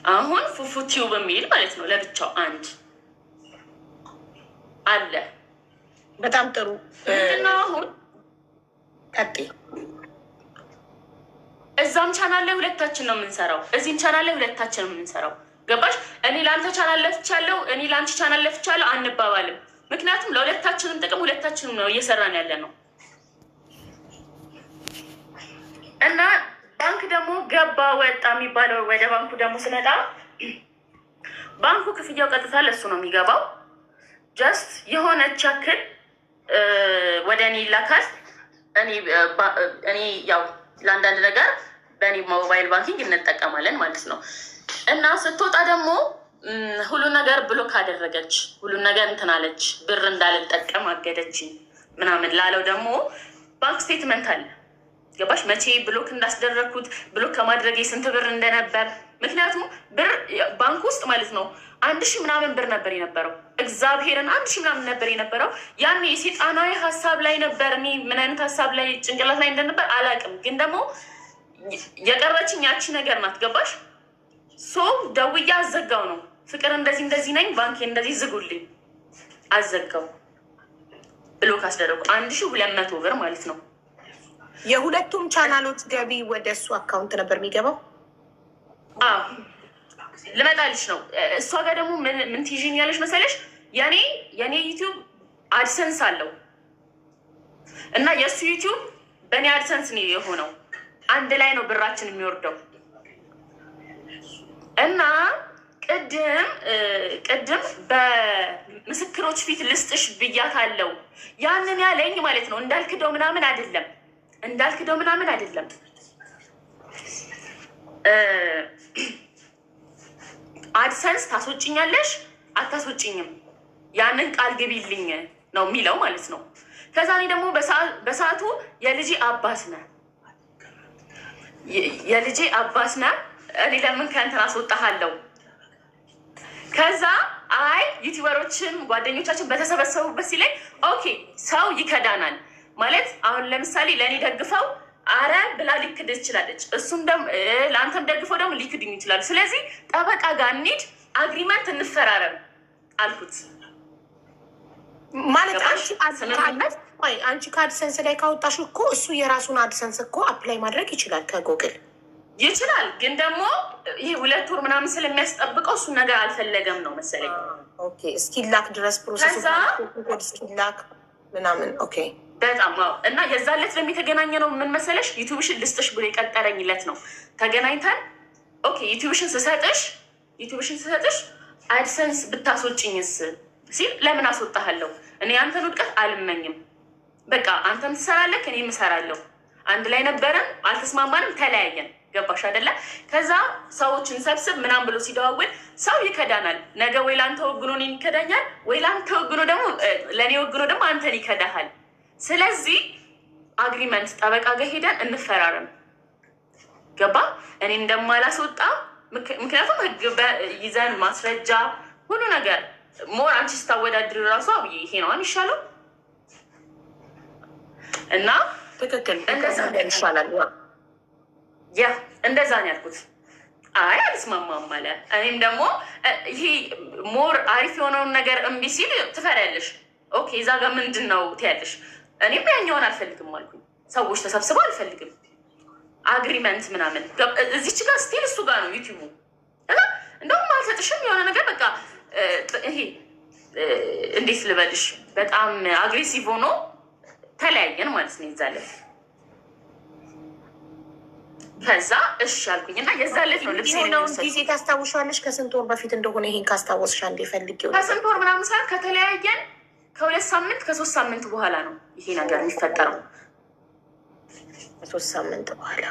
አሁን ፉፉቲው በሚል ማለት ነው ለብቻው አንድ አለ። በጣም ጥሩ እና አሁን ቀጥይ። እዛም ቻናል ላይ ሁለታችን ነው የምንሰራው፣ እዚህም ቻናል ላይ ሁለታችን ነው የምንሰራው። ገባሽ? እኔ ለአንተ ቻናል ለፍቻለሁ፣ እኔ ለአንቺ ቻናል ለፍቻለሁ አንባባልም። ምክንያቱም ለሁለታችንም ጥቅም ሁለታችንም ነው እየሰራን ያለ ነው። እና ባንክ ደግሞ ገባ ወጣ የሚባለው ወደ ባንኩ ደግሞ ስመጣ ባንኩ ክፍያው ቀጥታ ለሱ ነው የሚገባው። ጀስት የሆነች ያክል ወደ እኔ ይላካል። እኔ ያው ለአንዳንድ ነገር በእኔ ሞባይል ባንኪንግ እንጠቀማለን ማለት ነው። እና ስትወጣ ደግሞ ሁሉ ነገር ብሎክ አደረገች፣ ሁሉን ነገር እንትናለች፣ ብር እንዳልጠቀም አገደችኝ ምናምን ላለው ደግሞ ባንክ ስቴትመንት አለ። ገባሽ? መቼ ብሎክ እንዳስደረግኩት ብሎክ ከማድረግ ስንት ብር እንደነበር። ምክንያቱም ብር ባንክ ውስጥ ማለት ነው 1000 ምናምን ብር ነበር የነበረው። እግዚአብሔርን 1000 ምናምን ነበር የነበረው። ያኔ የሴጣናዊ ሀሳብ ላይ ነበር። እኔ ምን አይነት ሀሳብ ላይ ጭንቅላት ላይ እንደነበር አላውቅም፣ ግን ደግሞ የቀረችኝ ያቺ ነገር ናት። ገባሽ? ሶ ደውዬ አዘጋው ነው ፍቅር እንደዚህ ነኝ፣ ባንኬ እንደዚህ ዝጉልኝ፣ አዘጋው። ብሎክ አስደረጉ 1200 ብር ማለት ነው። የሁለቱም ቻናሎች ገቢ ወደ እሱ አካውንት ነበር የሚገባው። ልመጣልሽ ነው። እሷ ጋር ደግሞ ምን ትይዥኝ ያለሽ መሰለሽ? የኔ ዩቲዩብ አድሰንስ አለው እና የእሱ ዩቲዩብ በእኔ አድሰንስ ነው የሆነው። አንድ ላይ ነው ብራችን የሚወርደው። እና ቅድም በምስክሮች ፊት ልስጥሽ ብያታለሁ። ያንን ያለኝ ማለት ነው እንዳልክደው ምናምን አይደለም። አድሰንስ ታስወጭኛለሽ አታስወጭኝም፣ ያንን ቃል ግቢልኝ ነው የሚለው ማለት ነው። ከዛ እኔ ደግሞ በሰዓቱ የልጄ አባስ ነህ እኔ ለምን ከእንትን አስወጣሃለሁ? ከዛ አይ ዩቲዩበሮችን ጓደኞቻችን በተሰበሰቡበት ሲለኝ ኦኬ ሰው ይከዳናል ማለት አሁን ለምሳሌ ለእኔ ደግፈው አረ ብላ ሊክድ ትችላለች፣ እሱም ለአንተም ደግፈው ደግሞ ሊክድኝ ይችላሉ። ስለዚህ ጠበቃ ጋር እንሂድ፣ አግሪመንት እንፈራረም አልኩት። ማለት አንቺ ከአድሰንስ ላይ ካወጣሽ እኮ እሱ የራሱን አድሰንስ እኮ አፕላይ ማድረግ ይችላል ከጎግል ይችላል። ግን ደግሞ ይሄ 2 ወር ምናምን ስለሚያስጠብቀው እሱን ነገር አልፈለገም ነው መሰለኝ። ኦኬ እስኪላክ ድረስ ፕሮሰስ እስኪላክ ምናምን ኦኬ በጣም እና የዛለት ለሚተገናኘ ነው። ምን መሰለሽ ዩቲዩብሽን ልስጥሽ ብሎ የቀጠረኝለት ነው። ተገናኝተን ኦኬ ዩቲዩብሽን ስሰጥሽ አድሰንስ ብታስወጭኝስ ሲል ለምን አስወጣሃለሁ? እኔ አንተን ውድቀት አልመኝም። በቃ አንተም ትሰራለህ እኔም እሰራለሁ። አንድ ላይ ነበረን፣ አልተስማማንም፣ ተለያየን። ገባሽ አይደለ? ከዛ ሰዎችን ሰብስብ ምናምን ብሎ ሲደዋውል ሰው ይከዳናል። ነገ ወይ ለአንተ ወግኖ እኔን ይከዳኛል፣ ወይ ለአንተ ወግኖ ደግሞ ለእኔ ወግኖ ደግሞ አንተን ይከዳሃል። ስለዚህ አግሪመንት ጠበቃ ጋር ሄደን እንፈራረም። ገባ? እኔ እንደማላስወጣ ምክንያቱም ህግ ይዘን ማስረጃ ሁሉ ነገር ሞር አንቺ ስታወዳድር ራሱ አብዬ ይሄ ነው የሚሻለው እና ትክክል ይሻላል። እንደዛ ነው ያልኩት። አይ አልስማማም አለ። እኔም ደግሞ ይሄ ሞር አሪፍ የሆነውን ነገር እምቢ ሲል ትፈሪያለሽ። ኦኬ እዛ ጋር ምንድን ነው ትያለሽ። እኔም ያኛውን አልፈልግም አልኩኝ። ሰዎች ተሰብስበው አልፈልግም አግሪመንት ምናምን። እዚች ጋር ስቲል እሱ ጋር ነው ዩቲዩቡ እና እንደውም አልሰጥሽም የሆነ ነገር በቃ ይሄ እንዴት ልበልሽ በጣም አግሬሲቭ ሆኖ ተለያየን ማለት ነው ይዛለት። ከዛ እሺ አልኩኝ እና የዛለት ነው ልብስ ጊዜ ታስታውሻለሽ? ከስንት ወር በፊት እንደሆነ ይሄን ካስታወስሻ እንዴ ፈልጌው ከስንት ወር ምናምን ሰዓት ከተለያየን ከ2 ሳምንት ከ3 ሳምንት በኋላ ነው ይሄ ነገር የሚፈጠረው። ከ3 ሳምንት በኋላ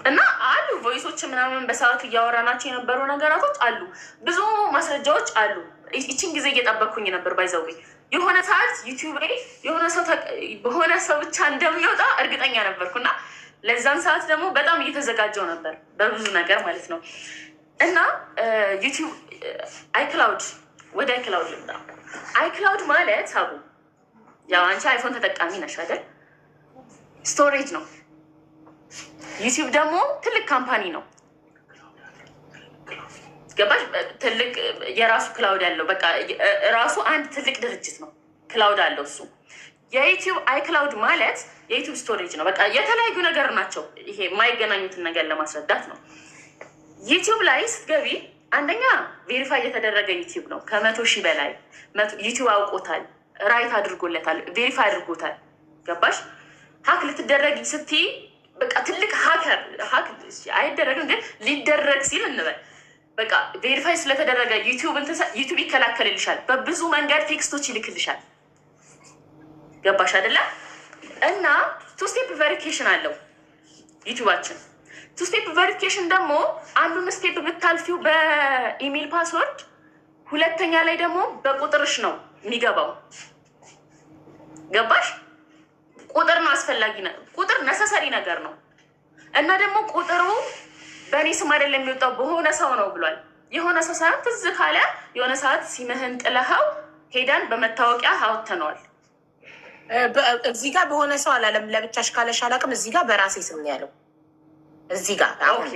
እና አሉ ቮይሶች ምናምን በሰዓቱ እያወራናቸው የነበሩ ነገራቶች አሉ፣ ብዙ ማስረጃዎች አሉ። ይችን ጊዜ እየጠበቅኩኝ ነበር። ባይዘው የሆነ ሰዓት ዩቲዩብ ላይ በሆነ ሰው ብቻ እንደሚወጣ እርግጠኛ ነበርኩና ለዛን ሰዓት ደግሞ በጣም እየተዘጋጀው ነበር በብዙ ነገር ማለት ነው። እና ዩቲዩብ አይክላውድ ወደ አይክላውድ ልምጣ። አይክላውድ ማለት አቡ ያው አንቺ አይፎን ተጠቃሚ ነሽ አይደል? ስቶሬጅ ነው። ዩቲዩብ ደግሞ ትልቅ ካምፓኒ ነው። ገባሽ? ትልቅ የራሱ ክላውድ ያለው በቃ ራሱ አንድ ትልቅ ድርጅት ነው። ክላውድ አለው እሱ። የዩቲዩብ አይ ክላውድ ማለት የዩቲዩብ ስቶሬጅ ነው። በቃ የተለያዩ ነገር ናቸው። ይሄ የማይገናኙትን ነገር ለማስረዳት ነው። ዩቲዩብ ላይ ስትገቢ አንደኛ ቬሪፋይ የተደረገ ዩቲዩብ ነው። 100,000 በላይ ዩቲዩብ አውቆታል፣ ራይት አድርጎለታል፣ ቬሪፋይ አድርጎታል። ገባሽ? ሀክ ልትደረግ ስትይ በቃ ትልቅ ሀክ አይደረግም፣ ግን ሊደረግ ሲል እንበል በቃ ቬሪፋይ ስለተደረገ ዩቲዩብ ይከላከልልሻል። በብዙ መንገድ ቴክስቶች ይልክልሻል። ገባሽ አይደለ? እና ቱ ስቴፕ ቬሪፊኬሽን አለው ዩቲዩባችን። ቱ ስቴፕ ቬሪፊኬሽን ደግሞ አንዱን ስቴፕ ብታልፊው በኢሜል ፓስወርድ፣ ሁለተኛ ላይ ደግሞ በቁጥርሽ ነው የሚገባው። ገባሽ? ቁጥር ነው አስፈላጊ ቁጥር ነሰሰሪ ነገር ነው። እና ደግሞ ቁጥሩ በእኔ ስም አይደለም የሚወጣው በሆነ ሰው ነው ብሏል። የሆነ ሰው ሳይሆን ትዝ ካለ የሆነ ሰዓት ሲምህን ጥለኸው ሄደን በመታወቂያ አውጥተነዋል። እዚህ ጋር በሆነ ሰው አላለም። ለብቻሽ ካለሽ አላውቅም። እዚህ ጋር በራሴ ስም ነው ያለው። እዚህ ጋር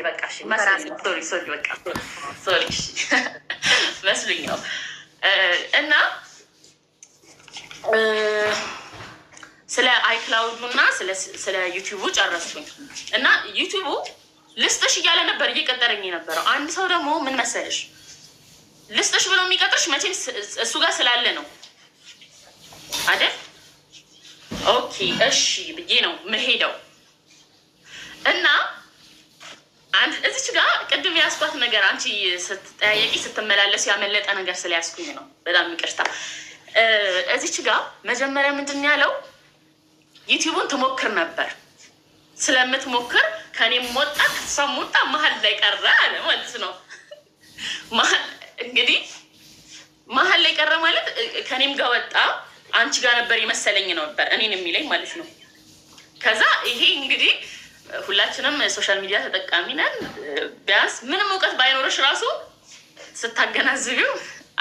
በቃ ሶሪ መስሉኝ ነው። እና ስለ አይክላውዱ እና ስለ ዩቲዩቡ ጨረስኩኝ። እና ዩቲዩቡ ልስጥሽ እያለ ነበር እየቀጠረኝ የነበረው። አንድ ሰው ደግሞ ምን መሰለሽ ልስጥሽ ብሎ የሚቀጥርሽ መቼም እሱ ጋር ስላለ ነው አይደል? ኦኬ እሺ ብዬ ነው ምሄደው። እና እዚች ጋር ቅድም ያስኳት ነገር አንቺ ስትጠያየቂ ስትመላለስ ያመለጠ ነገር ስለያስኩኝ ነው። በጣም ይቅርታ። እዚች ጋር መጀመሪያ ምንድን ያለው ዩቲዩቡን ትሞክር ነበር። ስለምትሞክር ከኔም ወጣ ከሷም ወጣ መሀል ላይ ቀረ አለ ማለት ነው። እንግዲህ መሀል ላይ ቀረ ማለት ከኔም ጋር ወጣ አንቺ ጋር ነበር የመሰለኝ ነበር እኔን የሚለኝ ማለት ነው። ከዛ ይሄ እንግዲህ ሁላችንም ሶሻል ሚዲያ ተጠቃሚ ነን። ቢያንስ ምንም እውቀት ባይኖርሽ ራሱ ስታገናዝቢው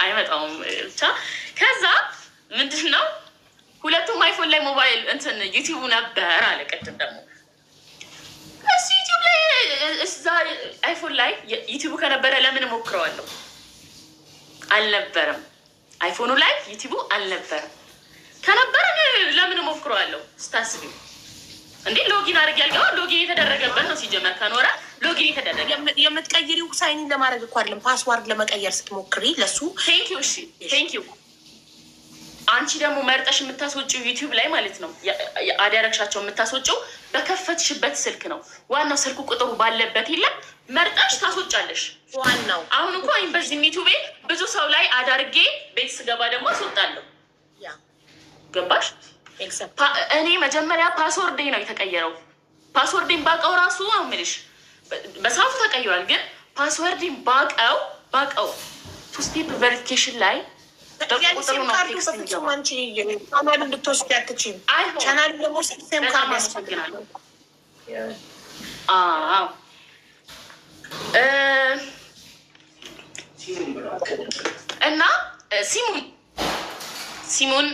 አይመጣውም ብቻ። ከዛ ምንድን ነው ሁለቱም አይፎን ላይ ሞባይል እንትን ዩቲዩቡ ነበር አለ። ቅድም ደግሞ እሱ ዩቲዩብ ላይ እዛ አይፎን ላይ ዩቲዩቡ ከነበረ ለምን ሞክረዋለሁ? አልነበረም። አይፎኑ ላይ ዩቲዩቡ አልነበረም። ከነበረ ለምን ሞክረዋለሁ ስታስቢ እንዴ? ሎጊን አድርግ ያልገባ ሎጊን የተደረገበት ነው ሲጀመር። ከኖረ ሎጊን የተደረገ የምትቀይሪው ሳይን ለማድረግ እኮ አይደለም፣ ፓስዋርድ ለመቀየር ስትሞክሪ ለሱ። ቴንኪው። እሺ ቴንኪው። አንቺ ደግሞ መርጠሽ የምታስወጪው ዩቲዩብ ላይ ማለት ነው አዳረግሻቸው የምታስወጪው በከፈትሽበት ስልክ ነው። ዋናው ስልኩ ቁጥሩ ባለበት የለም መርጠሽ ታስወጫለሽ። ዋናው አሁን እንኳ በዚህ ዩቲዩብ ብዙ ሰው ላይ አዳርጌ ቤት ስገባ ደግሞ አስወጣለሁ። ገባሽ? እኔ መጀመሪያ ፓስወርዴ ነው የተቀየረው። ፓስወርዴን ባቀው ራሱ አምልሽ በሰዓቱ ተቀይሯል። ግን ፓስወርዴን ባቀው ቱ ስቴፕ ቬሪፊኬሽን ላይ ቁጥሩ ነው ቴክስት የሚገባ። ቻናል እንድትወስድ ያትችም ቻናል ደግሞ ሲስተም ካርድ ያስፈልጋል። እና ሲሙን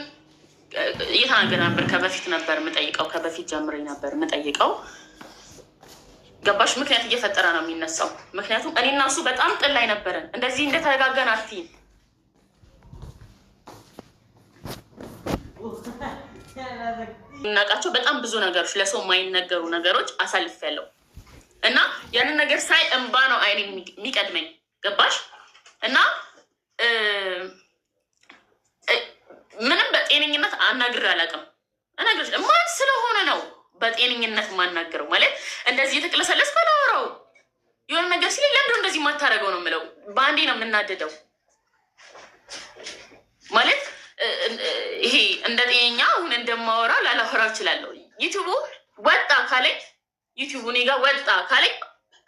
እየተናገረ ነበር። ከበፊት ነበር የምጠይቀው፣ ከበፊት ጀምሬ ነበር የምጠይቀው። ገባሽ? ምክንያት እየፈጠረ ነው የሚነሳው። ምክንያቱም እኔ እና እሱ በጣም ጥል ላይ ነበረን። እንደዚህ እንደተረጋጋን አትይም። የምናውቃቸው በጣም ብዙ ነገሮች፣ ለሰው የማይነገሩ ነገሮች አሳልፌያለሁ። እና ያንን ነገር ሳይ እንባ ነው አይኔ የሚቀድመኝ። ገባሽ? እና ምንም በጤነኝነት አናግሬ አላውቅም። እነግርሽ ማን ስለሆነ ነው በጤነኝነት የማናገረው? ማለት እንደዚህ የተቅለሰለስ ከናወራው የሆነ ነገር ሲለኝ ለምንድነው እንደዚህ የማታደርገው ነው የምለው። በአንዴ ነው የምናደደው። ማለት ይሄ እንደ ጤነኛ አሁን እንደማወራ ላላወራ እችላለሁ። ዩቲዩቡ ወጣ ካለኝ ዩቲዩቡ እኔ ጋር ወጣ ካለኝ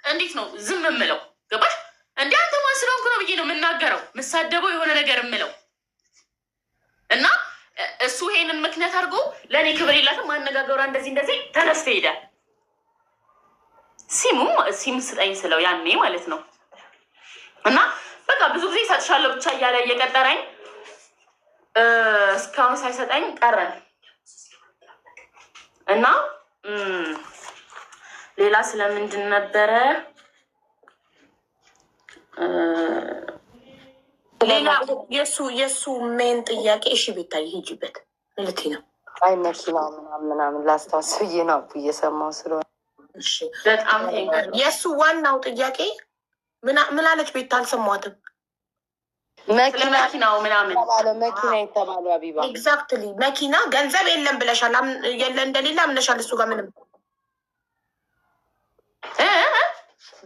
እንዴት ነው ዝም የምለው? ገባሽ? እንደ አንተ ማን ስለሆንኩ ነው ብዬ ነው የምናገረው፣ የምሳደበው የሆነ ነገር የምለው። እና እሱ ይሄንን ምክንያት አድርጎ ለእኔ ክብር የላትም ማነጋገሯ እንደዚህ ተነስተ ሄዳል። ሲም ስጠኝ ስለው ያኔ ማለት ነው። እና በቃ ብዙ ጊዜ እሰጥሻለሁ ብቻ እያለ እየቀጠረኝ እስካሁን ሳይሰጠኝ ቀረን። እና ሌላ ስለምንድን ነበረ ሌላ የእሱ ሜን ጥያቄ እሺ ቤታዬ ሂጂበት ልቴ ነው። አይ መኪና ምናምን ላስታውስ ብዬ ነው እየሰማሁ ስለሆነ። በጣም የእሱ ዋናው ጥያቄ ምን አለች ቤታ? አልሰማትም። መኪናው ምናምን መኪና የተባለው አቢባ ኤግዛክትሊ መኪና ገንዘብ የለም ብለሻል። የለ እንደሌለ አምነሻል። እሱ ጋር ምንም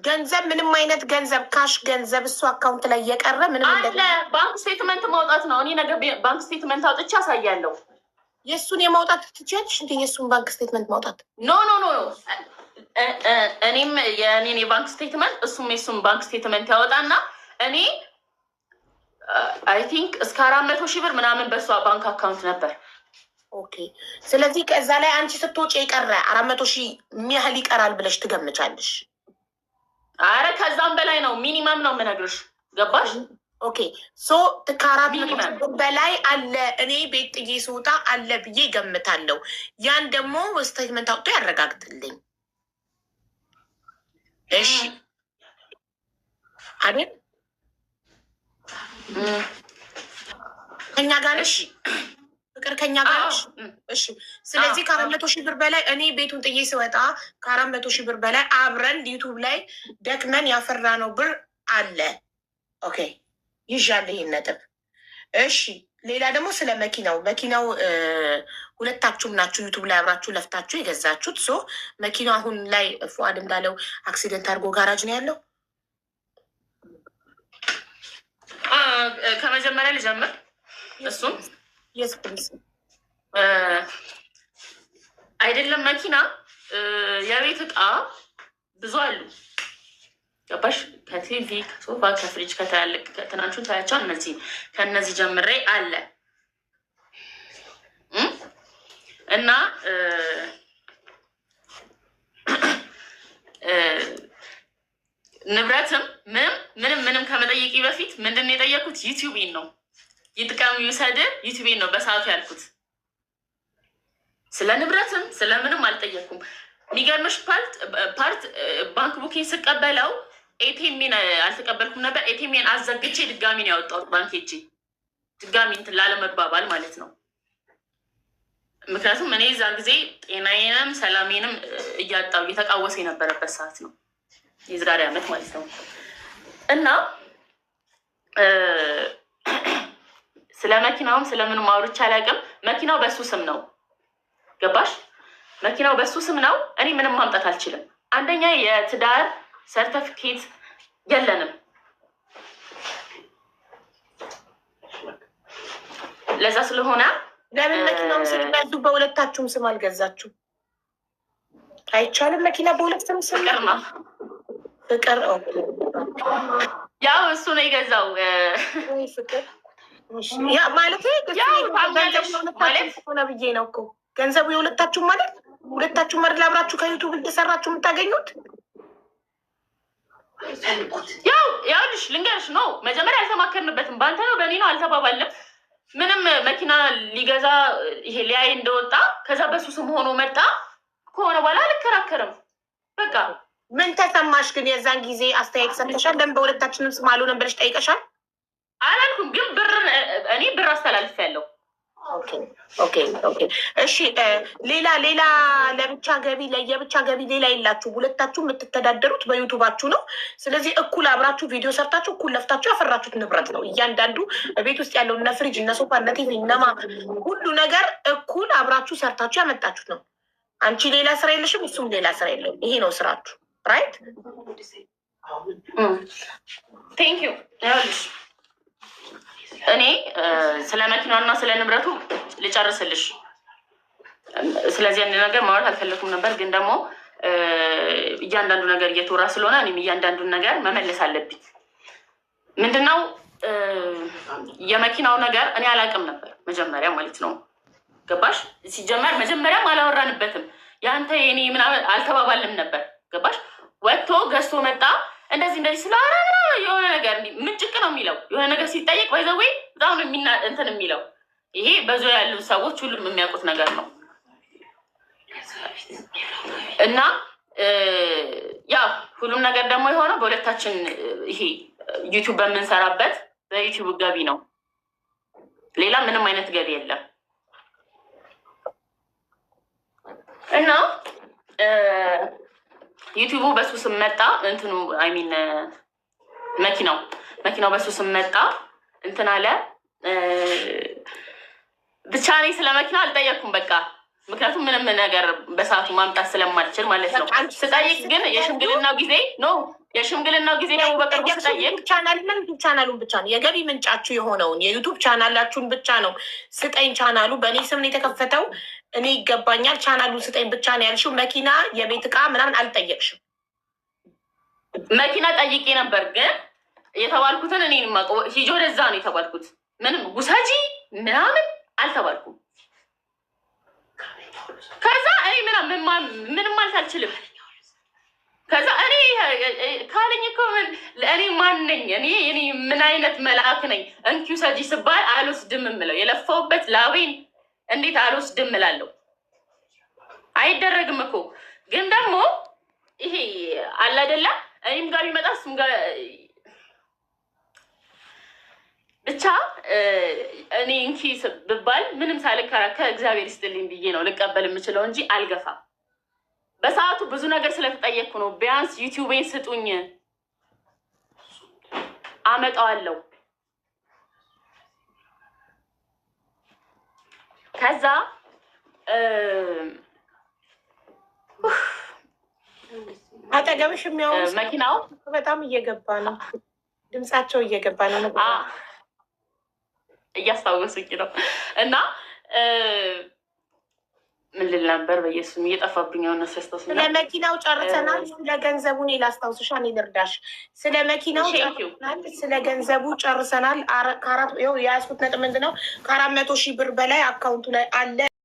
ገንዘብ ምንም አይነት ገንዘብ ካሽ ገንዘብ እሱ አካውንት ላይ የቀረ ምንም አለ። ባንክ ስቴትመንት ማውጣት ነው። እኔ ነገ ባንክ ስቴትመንት አውጥቼ አሳያለሁ። የእሱን የማውጣት ትችያለሽ እንዴ? የእሱን ባንክ ስቴትመንት ማውጣት ኖ እኔም የእኔን የባንክ ስቴትመንት እሱም የሱን ባንክ ስቴትመንት ያወጣና እኔ አይ ቲንክ እስከ 400,000 ብር ምናምን በእሷ ባንክ አካውንት ነበር። ኦኬ። ስለዚህ ከዛ ላይ አንቺ ስትወጪ የቀረ 400,000 የሚያህል ይቀራል ብለሽ ትገምቻለሽ? አረ ከዛም በላይ ነው። ሚኒመም ነው የምነግርሽ። ገባሽ? ኦኬ። ሶ ከ400,000 በላይ አለ እኔ ቤት ጥዬ ስወጣ አለ ብዬ ገምታለሁ። ያን ደግሞ ስቴትመንት አውጥቶ ያረጋግጥልኝ። እሺ አይደል? ከኛ ጋር ነሽ ፍቅር፣ ከኛ ጋር ነሽ። እሺ። ስለዚህ 400,000 ብር በላይ እኔ ቤቱን ጥዬ ስወጣ 400,000 ብር በላይ አብረን ዩቱብ ላይ ደክመን ያፈራነው ብር አለ። ኦኬ ይዣለሁ ይሄን ነጥብ። እሺ ሌላ ደግሞ ስለ መኪናው ሁለታችሁም ናችሁ ዩቱብ ላይ አብራችሁ ለፍታችሁ የገዛችሁት። ሶ መኪናው አሁን ላይ ፉአድ እንዳለው አክሲደንት አድርጎ ጋራጅ ነው ያለው። ከመጀመሪያ ልጀምር። እሱም አይደለም መኪና የቤት እቃ ብዙ አሉ። ገባሽ? ከቲቪ ከሶፋ ከፍሪጅ ከትላልቅ ከትናንሹን ታያቸው ከእነዚህ ጀምሬ አለ እና ንብረትም ምንም ከመጠየቂ በፊት ምንድን ነው የጠየኩት? ዩቲዩቤን ነው። ይጥቀም ይውሰድ ዩቲዩቤን ነው በሰዓቱ ያልኩት። ስለ ንብረትም ስለምንም አልጠየኩም። የሚገርምሽ ፓርት ባንክ ቡኪንግ ስቀበለው ኤቲኤምን አልተቀበልኩም ነበር። ኤቲኤምን አዘግቼ ድጋሚ ነው ያወጣሁት። ባንክ ሄጄ ድጋሚ እንትን ላለመባባል ማለት ነው። ምክንያቱም እኔ እዛ ጊዜ ጤናዬንም ሰላሜንም እያጣው እየተቃወሰ የነበረበት ሰዓት ነው። የዛሬ ዓመት ማለት ነው። እና ስለ መኪናውም ስለምንም አውርቼ አላውቅም። መኪናው በሱ ስም ነው። ገባሽ? መኪናው በሱ ስም ነው። እኔ ምንም ማምጣት አልችልም። አንደኛ የትዳር ሰርተፊኬት የለንም። ለዛ ስለሆነ ለምን መኪናውን ስትገዙ በሁለታችሁም ስም አልገዛችሁ? አይቻልም? መኪና በሁለት ስም ፍቅር ነው። ፍቅር ያው እሱ ነው የገዛው። ፍቅር ማለት ሆነ ብዬ ነው እኮ ገንዘቡ የሁለታችሁም ማለት ሁለታችሁም መድል አብራችሁ ከዩቱብ እየሰራችሁ የምታገኙት። ያውልሽ ልንገርሽ ነው መጀመሪያ አልተማከርንበትም። በአንተ ነው በእኔ ነው አልተባባልንም። ምንም መኪና ሊገዛ ይሄ ሊያይ እንደወጣ ከዛ በሱ ስም ሆኖ መጣ ከሆነ በኋላ አልከራከርም። በቃ ምን ተሰማሽ ግን? የዛን ጊዜ አስተያየት ሰጥተሻል? ለምን በሁለታችንም ስም አልሆነም ብለሽ ጠይቀሻል? አላልኩም፣ ግን እኔ ብር አስተላልፌያለሁ። እሺ ሌላ ለብቻ ገቢ ለየብቻ ገቢ ሌላ የላችሁ። ሁለታችሁ የምትተዳደሩት በዩቱባችሁ ነው። ስለዚህ እኩል አብራችሁ ቪዲዮ ሰርታችሁ እኩል ለፍታችሁ ያፈራችሁት ንብረት ነው። እያንዳንዱ ቤት ውስጥ ያለው እነ ፍሪጅ እነ ሶፋ እነ ቲቪ እነማ ሁሉ ነገር እኩል አብራችሁ ሰርታችሁ ያመጣችሁት ነው። አንቺ ሌላ ስራ የለሽም፣ እሱም ሌላ ስራ የለውም። ይሄ ነው ስራችሁ። ራይት ቴንክ ዩ። እኔ ስለ መኪናና ስለ ንብረቱ ልጨርስልሽ። ስለዚህ አንድ ነገር ማውራት አልፈለኩም ነበር፣ ግን ደግሞ እያንዳንዱ ነገር እየተወራ ስለሆነ እኔም እያንዳንዱን ነገር መመለስ አለብኝ። ምንድነው የመኪናው ነገር እኔ አላውቅም ነበር መጀመሪያ ማለት ነው። ገባሽ? ሲጀመር መጀመሪያም አላወራንበትም። የአንተ የኔ ምናምን አልተባባልም ነበር። ገባሽ? ወጥቶ ገዝቶ መጣ። እንደዚህ ስለሆነ የሆነ ነገር ምንጭቅ ነው የሚለው የሆነ ነገር ሲጠየቅ ወይዘዌ በጣም እንትን የሚለው ይሄ በዙሪያ ያሉ ሰዎች ሁሉም የሚያውቁት ነገር ነው። እና ያ ሁሉም ነገር ደግሞ የሆነው በሁለታችን ይሄ ዩቲዩብ በምንሰራበት በዩቲዩብ ገቢ ነው። ሌላ ምንም አይነት ገቢ የለም። እና ዩቲዩቡ በሱ ስም መጣ እንትኑ አይሚን መኪናው በሱ ስም መጣ እንትን አለ። ብቻ እኔ ስለ መኪና አልጠየቅኩም በቃ ምክንያቱም ምንም ነገር በሰዓቱ ማምጣት ስለማልችል ማለት ነው። ስጠይቅ ግን የሽምግልናው ጊዜ ደግሞ በቅርቡ ስጠይቅ ቻናልና ዩቱብ ቻናሉን ብቻ ነው የገቢ ምንጫችሁ የሆነውን የዩቱብ ቻናላችሁን ብቻ ነው ስጠኝ። ቻናሉ በእኔ ስም ነው የተከፈተው፣ እኔ ይገባኛል፣ ቻናሉን ስጠኝ ብቻ ነው ያልሽው። መኪና፣ የቤት ዕቃ ምናምን አልጠየቅሽም? መኪና ጠይቄ ነበር ግን የተባልኩትን እኔ የማውቀው ሂጂ ወደዛ ነው የተባልኩት። ምንም ውሰጂ ምናምን አልተባልኩም። ከዛ እኔ ምንም ማለት አልችልም። ከዛ እኔ ካለኝ እኮ እኔ ማን ነኝ? እኔ ምን አይነት መልአክ ነኝ? እንኪው ሰጂ ስባል አልወስድም እምለው የለፋውበት ላቤን እንዴት አልወስድም እላለሁ? አይደረግም እኮ ግን ደግሞ ይሄ አለ አይደለ? እኔም ጋር ቢመጣ እሱም ጋር ብቻ እኔ እንኪ ብባል ምንም ሳልከራከር እግዚአብሔር ይስጥልኝ ብዬ ነው ልቀበል የምችለው እንጂ አልገፋም። በሰዓቱ ብዙ ነገር ስለተጠየቅኩ ነው። ቢያንስ ዩቲዩቤን ስጡኝ አመጣዋለሁ። ከዛ አጠገብሽ የሚያወሩ መኪናው በጣም እየገባ ነው፣ ድምጻቸው እየገባ ነው። እያስታወሱኝ ነው። እና ምን ልል ነበር? በየሱም እየጠፋብኝ ሆነ። ሲያስታውስ ስለ መኪናው ጨርሰናል። ስለ ገንዘቡ እኔ ላስታውስሽ፣ እኔ ልርዳሽ። ስለ መኪናው ጨርሰናል፣ ስለ ገንዘቡ ጨርሰናል። የያዝኩት ነጥብ ምንድን ነው? ከ400,000 ብር በላይ አካውንቱ ላይ አለ።